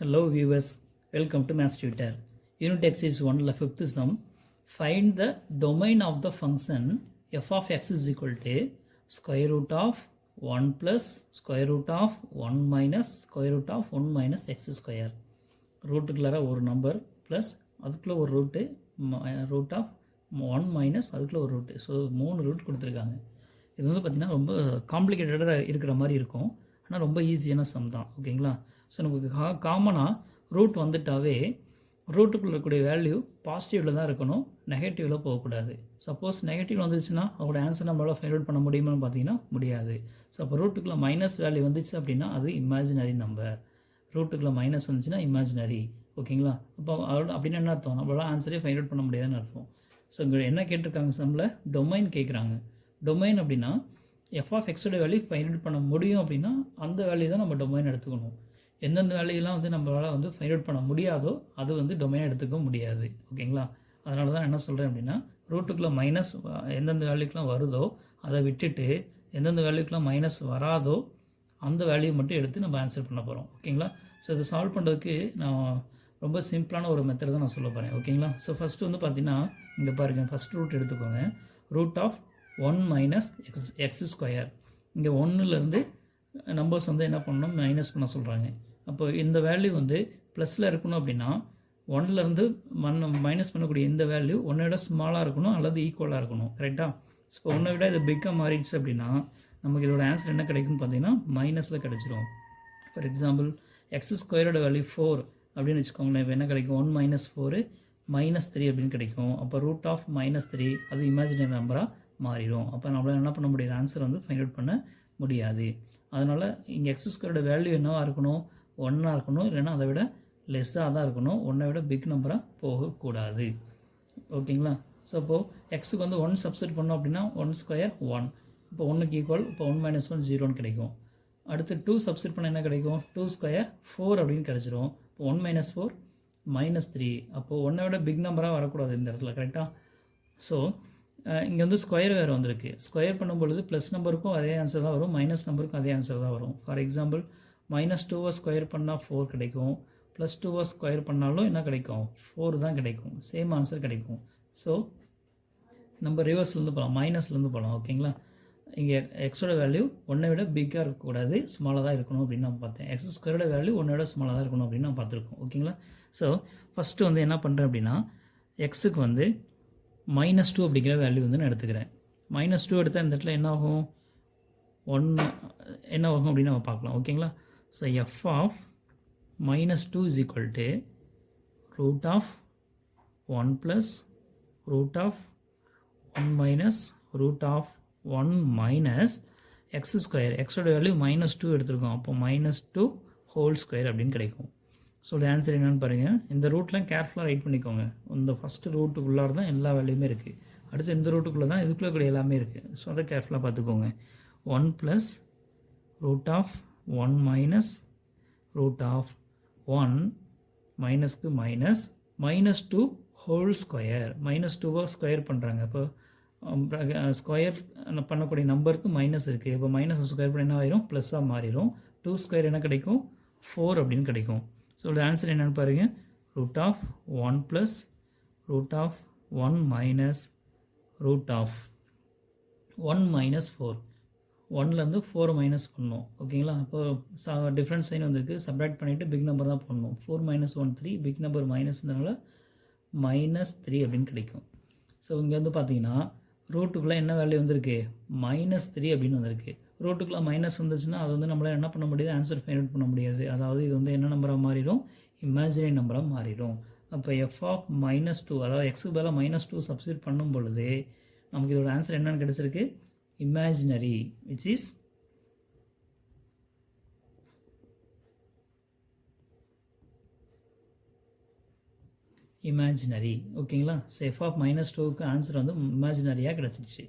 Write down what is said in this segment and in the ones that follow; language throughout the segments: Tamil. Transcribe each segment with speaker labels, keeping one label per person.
Speaker 1: Hello viewers, welcome to Mass Tutor. Unit exercise 1 5th sum. Find the domain of the function f of x is equal to square root of 1 plus square root of 1 minus square root of 1 minus x square. ரூட்டுக்குள்ளார ஒரு நம்பர் ப்ளஸ் அதுக்குள்ளே ஒரு ரூட்டு ரூட் ஆஃப் 1 மைனஸ் அதுக்குள்ளே ஒரு ரூட்டு. ஸோ 3 ரூட் கொடுத்துருக்காங்க. இது வந்து பார்த்திங்கன்னா ரொம்ப காம்ப்ளிகேட்டடாக இருக்கிற மாதிரி இருக்கும், ஆனால் ரொம்ப ஈஸியான சம் தான். ஓகேங்களா? ஸோ நமக்கு காமனாக ரூட் வந்துட்டாவே ரூட்டுக்குள்ள இருக்கக்கூடிய வேல்யூ பாசிட்டிவில் தான் இருக்கணும், நெகட்டிவில் போகக்கூடாது. சப்போஸ் நெகட்டிவ் வந்துச்சுன்னா அவங்களோட ஆன்சர் நம்மளால் ஃபைண்ட் அவுட் பண்ண முடியுமான்னு பார்த்தீங்கன்னா முடியாது. ஸோ அப்போ ரூட்டுக்குள்ளே மைனஸ் வேல்யூ வந்துச்சு அப்படின்னா அது இமேஜினரி நம்பர். ரூட்டுக்குள்ளே மைனஸ் வந்துச்சுன்னா இமேஜினரி. ஓகேங்களா? அப்போ அதோட அப்படின்னு என்ன அர்த்தம்? நம்மளால் ஆன்சரே ஃபைண்ட் அவுட் பண்ண முடியாதுன்னு அர்த்தம். ஸோ இங்கே என்ன கேட்டிருக்காங்க சம்மில்? டொமைன் கேட்குறாங்க. டொமைன் அப்படின்னா எஃப் ஆஃப் எக்ஸோட வேல்யூ ஃபைண்ட் அவுட் பண்ண முடியும் அப்படின்னா அந்த வேல்யூ தான் நம்ம டொமைன் எடுத்துக்கணும். எந்தெந்த வேல்யூலாம் வந்து நம்மளால் வந்து ஃபைண்ட் அவுட் பண்ண முடியாதோ அது வந்து டொமைன் எடுத்துக்க முடியாது. ஓகேங்களா? அதனால தான் என்ன சொல்கிறேன் அப்படின்னா ரூட்டுக்குள்ளே மைனஸ் எந்தெந்த வேல்யூக்கெலாம் வருதோ அதை விட்டுட்டு எந்தெந்த வேல்யூக்கெலாம் மைனஸ் வராதோ அந்த வேல்யூ மட்டும் எடுத்து நம்ம ஆன்சர் பண்ண போகிறோம். ஓகேங்களா? ஸோ இதை சால்வ் பண்ணுறதுக்கு நான் ரொம்ப சிம்பிளான ஒரு மெத்தட் தான் நான் சொல்ல போகிறேன். ஓகேங்களா? ஸோ ஃபஸ்ட்டு வந்து பார்த்திங்கன்னா இங்கே பாருங்கள், ஃபஸ்ட் ரூட் எடுத்துக்கோங்க. Root of 1 minus x square. இங்கே 1லேருந்து நம்பர்ஸ் வந்து என்ன பண்ணணும், மைனஸ் பண்ண சொல்கிறாங்க. அப்போ இந்த வேல்யூ வந்து ப்ளஸில் இருக்கணும் அப்படின்னா 1லேருந்து மைனஸ் பண்ணக்கூடிய இந்த வேல்யூ 1 விட ஸ்மாலாக இருக்கணும் அல்லது ஈக்குவலாக இருக்கணும். கரெக்டாக? ஸோ 1 விட இது பிக்காக மாறிடுச்சு அப்படின்னா நமக்கு இதோட ஆன்சர் என்ன கிடைக்குன்னு பார்த்தீங்கன்னா மைனஸில் கிடச்சிரும். ஃபார் எக்ஸாம்பிள் எக்ஸ் ஸ்கொயரோட வேல்யூ 4 அப்படின்னு வச்சுக்கோங்களேன். இப்போ என்ன கிடைக்கும்? 1 மைனஸ் 4 மைனஸ் 3 அப்படின்னு கிடைக்கும். அப்போ ரூட் ஆஃப் -3 அது இமேஜினரி நம்பராக மாறிடும். அப்போ நம்மளால் என்ன பண்ண முடியாது, ஆன்சர் வந்து ஃபைண்ட் அவுட் பண்ண முடியாது. அதனால் இங்கே எக்ஸ் ஸ்கொயரோட வேல்யூ என்னவாக இருக்கணும்? 1ஆக இருக்கணும், இல்லைன்னா அதை விட லெஸ்ஸாக தான் இருக்கணும். 1 விட பிக் நம்பராக போகக்கூடாது. ஓகேங்களா? ஸோ அப்போது எக்ஸுக்கு வந்து 1 சப்ஸ்டிட் பண்ணோம் அப்படின்னா 1 ஸ்கொயர் 1. இப்போ 1க்கு ஈக்குவல், இப்போ 1 மைனஸ் 1 0ன்னு கிடைக்கும். அடுத்து 2 சப்ஸ்டிட் பண்ண என்ன கிடைக்கும்? 2 ஸ்கொயர் 4 அப்படின்னு கிடச்சிரும். இப்போ 1 மைனஸ் 4 -3. அப்போது 1 விட பிக் நம்பராக வரக்கூடாது இந்த இடத்துல. கரெக்டாக? ஸோ இங்கே வந்து ஸ்கொயர் வேறு வந்திருக்கு. ஸ்கொயர் பண்ணும்பொழுது ப்ளஸ் நம்பருக்கும் அதே ஆன்சர் தான் வரும், மைனஸ் நம்பருக்கும் அதே ஆன்சர் தான் வரும். ஃபார் எக்ஸாம்பிள் -2 ஸ்கொயர் பண்ணால் 4 கிடைக்கும், +2 ஸ்கொயர் பண்ணாலும் என்ன கிடைக்கும்? 4 தான் கிடைக்கும். சேம் ஆன்சர் கிடைக்கும். ஸோ நம்ம ரிவர்ஸ்லேருந்து போகலாம், மைனஸ்லேருந்து போகலாம். ஓகேங்களா? இங்கே எக்ஸோட வேல்யூ 1 விட பிக்காக இருக்கக்கூடாது, ஸ்மாலாக தான் இருக்கணும் அப்படின்னு நான் பார்த்தேன். எக்ஸ் ஸ்கொயரோட வேல்யூ 1 விட ஸ்மாலாக தான் இருக்கணும் அப்படின்னு நான் பார்த்துருக்கோம். ஓகேங்களா? ஸோ ஃபஸ்ட்டு வந்து என்ன பண்ணுறேன் அப்படின்னா எக்ஸுக்கு வந்து -2 அப்படிங்கிற வேல்யூ வந்து நான் எடுத்துக்கிறேன். -2 எடுத்தால் இந்த இடத்துல என்ன ஆகும்? 1 என்ன ஆகும் அப்படின்னு நம்ம பார்க்கலாம். ஓகேங்களா? So f of -2 is equal to root of 1 plus root of 1 minus root of 1 minus x square. எக்ஸோட வேல்யூ -2 எடுத்துருக்கோம். அப்போ -2 ஹோல் ஸ்கொயர் அப்படின்னு கிடைக்கும். ஸோ ஆன்சர் என்னென்னு பாருங்கள். இந்த ரூட்லாம் கேர்ஃபுல்லாக ரைட் பண்ணிக்கோங்க. இந்த ஃபஸ்ட்டு ரூட்டுக்குள்ளார தான் எல்லா வேல்யூமே இருக்குது. அடுத்து இந்த ரூட்டுக்குள்ளே தான் இதுக்குள்ளே கூட எல்லாமே இருக்குது. ஸோ அதை கேர்ஃபுல்லாக பார்த்துக்கோங்க. 1 plus root of 1 minus root of 1 மைனஸ்க்கு மைனஸ் -2 ஹோல் ஸ்கொயர். -2 ஸ்கொயர் பண்ணுறாங்க. இப்போ ஸ்கொயர் பண்ணக்கூடிய நம்பருக்கு மைனஸ் இருக்குது. இப்போ மைனஸ் ஸ்கொயர் பண்ண என்ன ஆயிரும்? ப்ளஸ்ஸாக மாறிடும். 2 ஸ்கொயர் என்ன கிடைக்கும்? 4 அப்படின்னு கிடைக்கும். ஸோ இதோட ஆன்சர் என்னென்னு பாருங்கள். Root of 1 plus root of 1 minus root of 1 minus 4. 1லேருந்து 4 மைனஸ் பண்ணணும். ஓகேங்களா? அப்போ டிஃப்ரெண்ட் சைன் வந்துருக்கு, சப்ராக்ட் பண்ணிவிட்டு பிக் நம்பர் தான் பண்ணணும். 4 மைனஸ் 1 3, பிக் நம்பர் மைனஸ்னால -3 அப்படின்னு கிடைக்கும். ஸோ இங்கே வந்து பார்த்தீங்கன்னா ரூட்டுக்குள்ளே என்ன வேல்யூ வந்திருக்கு? -3 அப்படின்னு வந்திருக்கு. ரூட்டுக்குள்ளே மைனஸ் வந்துச்சுன்னா அது வந்து நம்மளால் என்ன பண்ண முடியாது, ஆன்சர் ஃபைண்ட் அவுட் பண்ண முடியாது. அதாவது இது வந்து என்ன நம்பராக மாறிடும்? இமேஜினரி நம்பராக மாறிடும். அப்போ எஃப் ஆஃப் -2, அதாவது எக்ஸுக்கு பதிலாக -2 சப்ஸ்டிட் பண்ணும் பொழுது நமக்கு இதோட ஆன்சர் என்னென்னு கிடச்சிருக்கு? Imaginary, which is imaginary. ஓகேங்களா? ஸோ எஃப் ஆஃப் -2க்கு ஆன்சர் வந்து இமேஜினரியாக கிடச்சிருச்சு.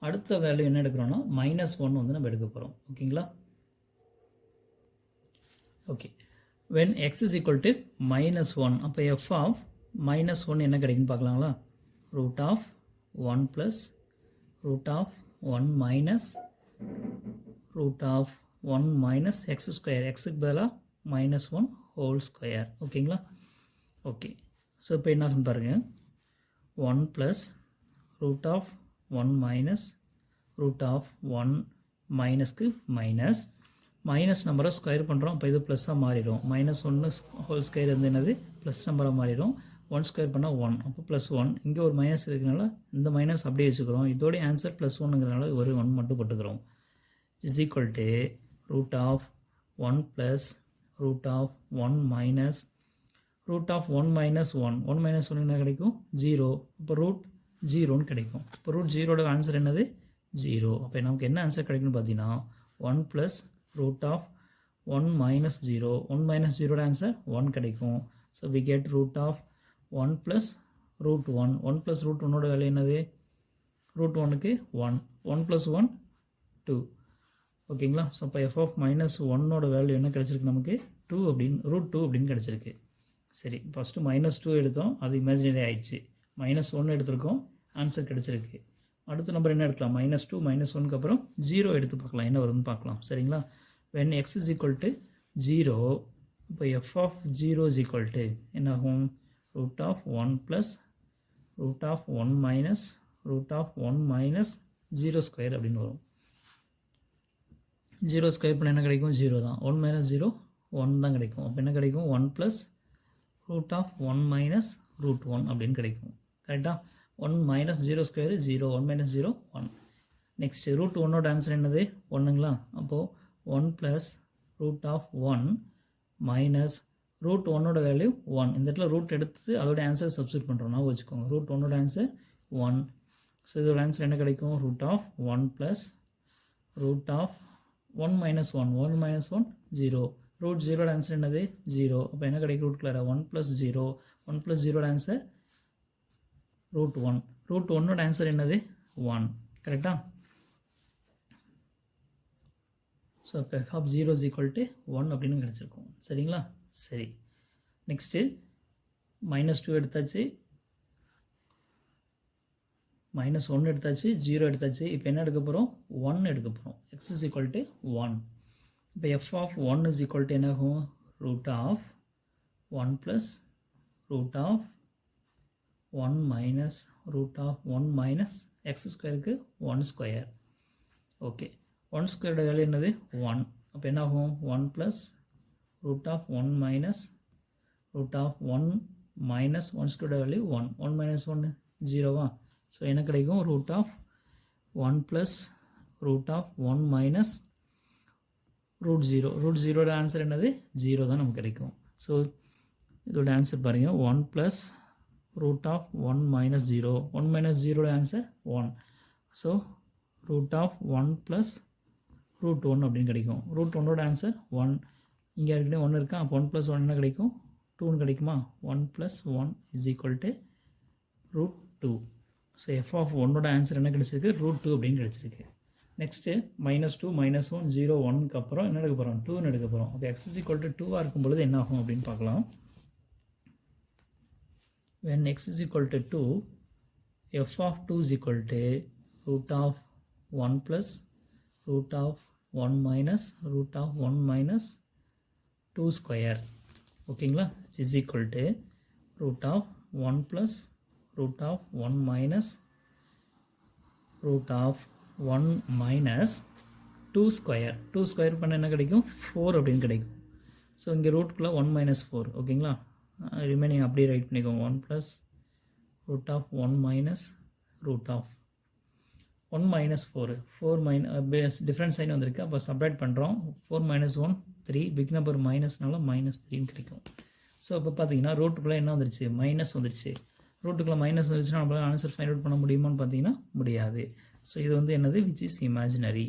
Speaker 1: அடுத்த வேல்யூ என்ன எடுக்கிறோன்னா -1 வந்து நம்ம எடுக்க போகிறோம். ஓகேங்களா? Okay. when x is equal to -1, அப்போ f of -1 என்ன கிடைக்குன்னு பார்க்கலாங்களா? Root of 1 plus root of 1 minus root of 1 minus x square. எக்ஸுக்கு பதிலாக -1 ஹோல் ஸ்கொயர். ஓகேங்களா? ஓகே. ஸோ இப்போ என்ன ஆகுன்னு பாருங்கள். 1 plus root of 1 minus root of 1 மைனஸ்க்கு மைனஸ் மைனஸ் நம்பரை ஸ்கொயர் பண்ணுறோம். அப்போ இது ப்ளஸ்ஸாக மாறிடும். -1 ஹோல் ஸ்கொயர் வந்து என்னது ப்ளஸ் நம்பராக மாறிடும். 1 ஸ்கொயர் பண்ணால் 1, அப்போ +1. இங்கே ஒரு மைனஸ் இருக்கிறனால இந்த மைனஸ் அப்படியே வச்சுக்கிறோம். இதோடைய ஆன்சர் +1ங்கிறனால ஒரு 1 மட்டும் போட்டுக்கிறோம். Is equal to root of 1 plus root of 1 minus root of 1 minus 1 1 minus 1 என்ன கிடைக்கும் 0. இப்போ ரூட் 0ன்னு கிடைக்கும். இப்போ ரூட் 0ட ஆன்சர் என்னது 0. அப்போ நமக்கு என்ன ஆன்சர் கிடைக்குன்னு பார்த்தீங்கன்னா 1 plus root of 1 minus 0 1 minus 0ட ஆன்சர் 1 கிடைக்கும். So we get root of 1 plus root 1 1 plus root 1ஓட வேல்யூ என்னது ரூட் 1க்கு 1 1 ப்ளஸ் 1 2. ஓகேங்களா? ஸோ இப்போ எஃப் ஆஃப் -1ஓட வேல்யூ என்ன கிடச்சிருக்கு நமக்கு 2 அப்படின்னு ரூட் 2 அப்படின்னு கிடச்சிருக்கு. சரி, ஃபஸ்ட்டு -2 எடுத்தோம், அது இமேஜினரி ஆயிடுச்சு. -1 எடுத்திருக்கோம், ஆன்சர் கிடச்சிருக்கு. அடுத்த நம்பர் என்ன எடுக்கலாம் -2 -1க்கு அப்புறம் 0 எடுத்து பார்க்கலாம், என்ன வருதுன்னு பார்க்கலாம். சரிங்களா? when x is equal to 0, இப்போ f of 0 is equal to என்ன ஆகும் root of 1 plus root of 1 minus root of 1 minus 0 square அப்படின்னு வரும். 0 ஸ்கொயர் பண்ண என்ன கிடைக்கும் 0 தான். 1 minus 0 1 தான் கிடைக்கும். அப்போ என்ன கிடைக்கும் 1 plus root of 1 minus root 1 அப்படின்னு கிடைக்கும். கரெக்டாக 1 minus 0 square 0 1 minus 0 1. Next root 1ஓட ஆன்சர் என்னது 1ங்களா? அப்போது 1 plus root of 1 minus root 1ஓட வேல்யூ 1. இந்த இடத்துல ரூட் எடுத்து அதோட ஆன்சர் சப்ஸ்டியூட் பண்ணுறோம். நான் வச்சுக்கோங்க ரூட் 1ஓட ஆன்சர் 1. ஸோ இதோட ஆன்சர் என்ன கிடைக்கும் root of 1 plus root of 1 minus 1 1 minus 1 0. Root 0ஓட ஆன்சர் என்னது 0. அப்போ என்ன கிடைக்கும் ரூட் கிளார 1 plus 0 1 plus 0ஓட ஆன்சர் ரூட் 1. ரூட் 1ஓட ஆன்சர் என்னது 1. கரெக்டா? ஸோ இப்போ f of 0 is equal to 1 அப்படின்னு கிடச்சிருக்கும். சரிங்களா? சரி, நெக்ஸ்ட்டு -2 எடுத்தாச்சு, -1 எடுத்தாச்சு, 0 எடுத்தாச்சு. இப்போ என்ன எடுக்க போகிறோம் 1 எடுக்க போகிறோம். x is equal to 1. இப்போ f of 1 is equal to என்ன ஆகும் root of 1 plus root of 1 minus root of 1 minus x ஸ்கொயருக்கு 1 ஸ்கொயர். ஓகே, 1 ஸ்கொயரோட வேல்யூ என்னது 1. அப்போ என்ன ஆகும் 1 plus root of 1 minus root of 1 minus 1 ஸ்கொயரோட வேல்யூ 1 1 minus 1 0வா? ஸோ என்ன கிடைக்கும் root of 1 plus root of 1 minus root 0. root 0ஓட answer என்னது 0 தான் நமக்கு கிடைக்கும். ஸோ இதோட ஆன்சர் பாருங்கள் 1 plus root of 1 minus 0 1 minus 0ஓட answer 1. So root of 1 plus root 1 அப்படின்னு கிடைக்கும். root 1ஓட ஆன்சர் 1. இங்கே ஏற்கனவே 1 இருக்கா, அப்போ 1 plus 1 என்ன கிடைக்கும் 2ன்னு கிடைக்குமா? 1 plus 1 is equal to root 2. So f of 1ஓட ஆன்சர் என்ன கிடைச்சிருக்கு root 2 அப்படின்னு கிடைச்சிருக்கு. நெக்ஸ்ட்டு -2 -1 0 1க்கு அப்புறம் என்ன எடுக்க போகிறோம் 2ன்னு எடுக்க போகிறோம். அப்போ x is equal to 2ஆக இருக்கும் பொழுது என்ன ஆகும் அப்படின்னு பார்க்கலாம். when x is equal to 2, f of 2 is equal to root of 1 plus root of 1 minus root of 1 minus 2 square. ஓகேங்களா? which is equal to root of 1 plus root of 1 minus root of 1 minus 2 square. 2 square பண்ண என்ன கிடைக்கும் 4 அப்படின்னு கிடைக்கும். ஸோ இங்கே ரூட்குள்ளே 1 minus 4. ஓகேங்களா? ரிமைனிங் அப்படியே ரைட் பண்ணிக்கோங்க 1 plus root of 1 minus root of 1 minus 4 4 minus different sign வந்திருக்கு. அப்போ சப்ராக்ட் பண்ணுறோம் 4 minus 1 3 பிக் நம்பர் மைனஸ்னால -3ன்னு கிடைக்கும். ஸோ இப்போ பார்த்தீங்கன்னா ரூட்டுக்குள்ளே என்ன வந்துருச்சு மைனஸ் வந்துருச்சு. ரூட்டுக்குள்ளே மைனஸ் வந்துருச்சுன்னா நம்மளால் ஆன்சர் ஃபைண்ட் அவுட் பண்ண முடியுமான்னு பார்த்தீங்கன்னா முடியாது. ஸோ இது வந்து என்னது which is imaginary.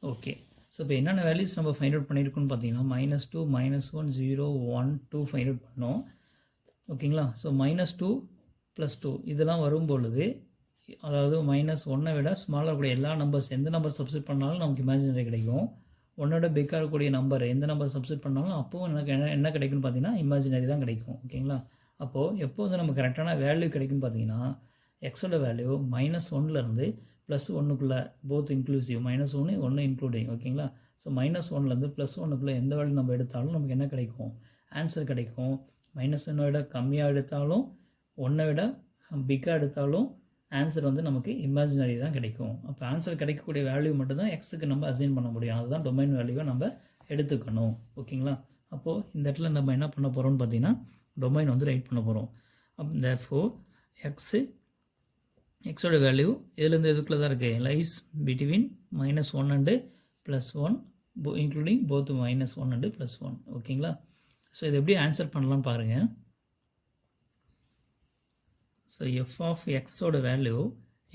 Speaker 1: Okay, so இப்போ என்னென்ன வேல்யூஸ் நம்ம ஃபைண்ட் அவுட் பண்ணியிருக்கோன்னு பார்த்தீங்கன்னா -2 -1 0 1 2 ஃபைண்ட் அவுட் பண்ணோம். ஓகேங்களா? ஸோ -2 + 2 இதெல்லாம் வரும்பொழுது, அதாவது -1 விட ஸ்மாலாக இருக்கக்கூடிய எல்லா நம்பர்ஸ் எந்த நம்பர் சப்ஸ்டியூட் பண்ணாலும் நமக்கு இமேஜினரி கிடைக்கும். 1ஓட பிக்காக இருக்கக்கூடிய நம்பர் எந்த நம்பர் சப்ஸ்டியூட் பண்ணாலும் அப்போவும் எனக்கு என்ன கிடைக்குன்னு பார்த்தீங்கன்னா இமேஜினரி தான் கிடைக்கும். ஓகேங்களா? அப்போது எப்போ வந்து நம்ம கரெக்டான வேல்யூ கிடைக்குன்னு பார்த்தீங்கன்னா எக்ஸோட வேல்யூ -1லேருந்து ப்ளஸ் ஒன்றுக்குள்ளே போத் இன்க்ளூசிவ் -1 1 இன்க்ளூடிங் ஓகேங்களா. ஸோ -1லேருந்து +1க்குள்ளே எந்த வேல்யூ நம்ம எடுத்தாலும் நமக்கு என்ன கிடைக்கும், ஆன்சர் கிடைக்கும். -1 விட கம்மியாக எடுத்தாலும் 1 விட பிக்காக எடுத்தாலும் ஆன்சர் வந்து நமக்கு இமேஜினரி தான் கிடைக்கும். அப்போ ஆன்சர் கிடைக்கக்கூடிய வேல்யூ மட்டும்தான் எக்ஸுக்கு நம்ம அசைன் பண்ண முடியும். அதுதான் டொமைன் வேல்யூவை நம்ம எடுத்துக்கணும் ஓகேங்களா. அப்போது இந்த இடத்துல நம்ம என்ன பண்ண போகிறோம்னு பார்த்தீங்கன்னா டொமைன் வந்து ரைட் பண்ண போகிறோம். therefore எக்ஸோட வேல்யூ இதுலேருந்து எதுக்குள்ளே தான் இருக்குது, lies between -1 and +1 including both -1 and +1 ஓகேங்களா. ஸோ இது எப்படி ஆன்சர் பண்ணலான்னு பாருங்கள். ஸோ எஃப் ஆஃப் எக்ஸோட வேல்யூ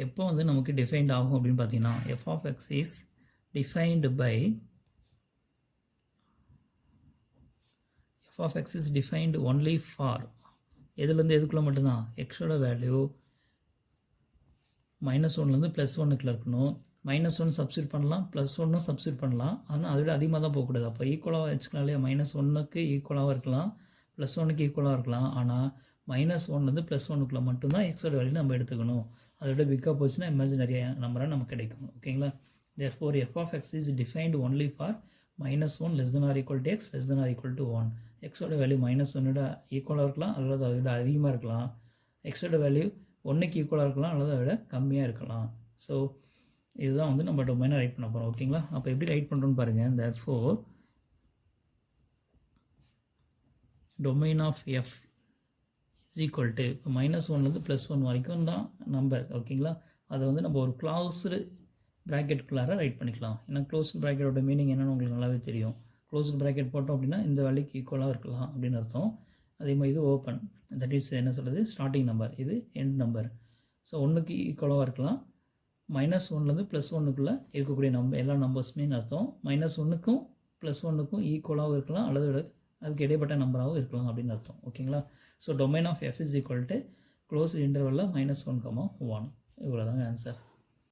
Speaker 1: எப்போ வந்து நமக்கு டிஃபைன்ட் ஆகும் அப்படின்னு பார்த்தீங்கன்னா f of x is defined by f of x is defined only for எதுலேருந்து எதுக்குள்ளே மட்டும்தான் எக்ஸோட வேல்யூ -1லேருந்து +1க்குள்ளே இருக்கணும். -1 சப்ஸ்டியூட் பண்ணலாம், +1 சப்ஸ்டியூட் பண்ணலாம், ஆனால் அதை விட அதிகமாக தான் போகக்கூடாது. அப்போ ஈக்குவலாக வச்சுக்கலாம் இல்லையா, -1க்கு ஈக்குவலாகவும் இருக்கலாம், +1க்கு ஈக்குவலாக இருக்கலாம். ஆனால் -1லேருந்து +1க்குள்ளே மட்டும்தான் எக்ஸோட வேல்யூ நம்ம எடுத்துக்கணும். அதை விட பிக்காக போச்சுன்னா இமேஜினரி நம்பராக நமக்கு கிடைக்கும் ஓகேங்களா. therefore f of x is defined only for -1 less than or equal to x less than or equal to 1. எக்ஸோட வேல்யூ -1 விட ஈக்குவலாக இருக்கலாம் அல்லது அதை விட அதிகமாக இருக்கலாம். எக்ஸோட வேல்யூ 1க்கு ஈக்குவலாக இருக்கலாம் அல்லது அதை விட கம்மியாக இருக்கலாம். ஸோ இதுதான் வந்து நம்ம டொமைனை ரைட் பண்ண போகிறோம் ஓகேங்களா. அப்போ எப்படி ரைட் பண்ணுறோன்னு பாருங்கள். therefore domain of f is equal to இப்போ -1லேருந்து +1 வரைக்கும் தான் நம்பர் ஓகேங்களா. அதை வந்து நம்ம ஒரு க்ளோஸ்டு ப்ராக்கெட்டுக்குள்ளார ரைட் பண்ணிக்கலாம். ஏன்னா க்ளோஸ்டு ப்ராக்கெட்டோட மீனிங் என்னென்னு உங்களுக்கு நல்லாவே தெரியும். க்ளோஸ்டு ப்ராக்கெட் போட்டோம் அப்படின்னா இந்த வேல்யூக்கு ஈக்குவலாக இருக்கலாம் அப்படின்னு அர்த்தம். அதே மாதிரி இது ஓப்பன், தட் இஸ் என்ன சொல்கிறது, ஸ்டார்டிங் நம்பர், இது எண்ட் நம்பர். ஸோ 1க்கு ஈக்குவலாக இருக்கலாம். -1லேருந்து +1க்குள்ளே இருக்கக்கூடிய எல்லா நம்பர்ஸுமே அர்த்தம். -1க்கும் +1க்கும் ஈக்குவலாகவும் இருக்கலாம் அல்லது அதுக்கு இடைப்பட்ட நம்பராகவும் இருக்கலாம் அப்படின்னு அர்த்தம் ஓகேங்களா. So domain of f is equal to closed இன்டர்வலில் -1, 1 இவ்வளோ தாங்க ஆன்சர்.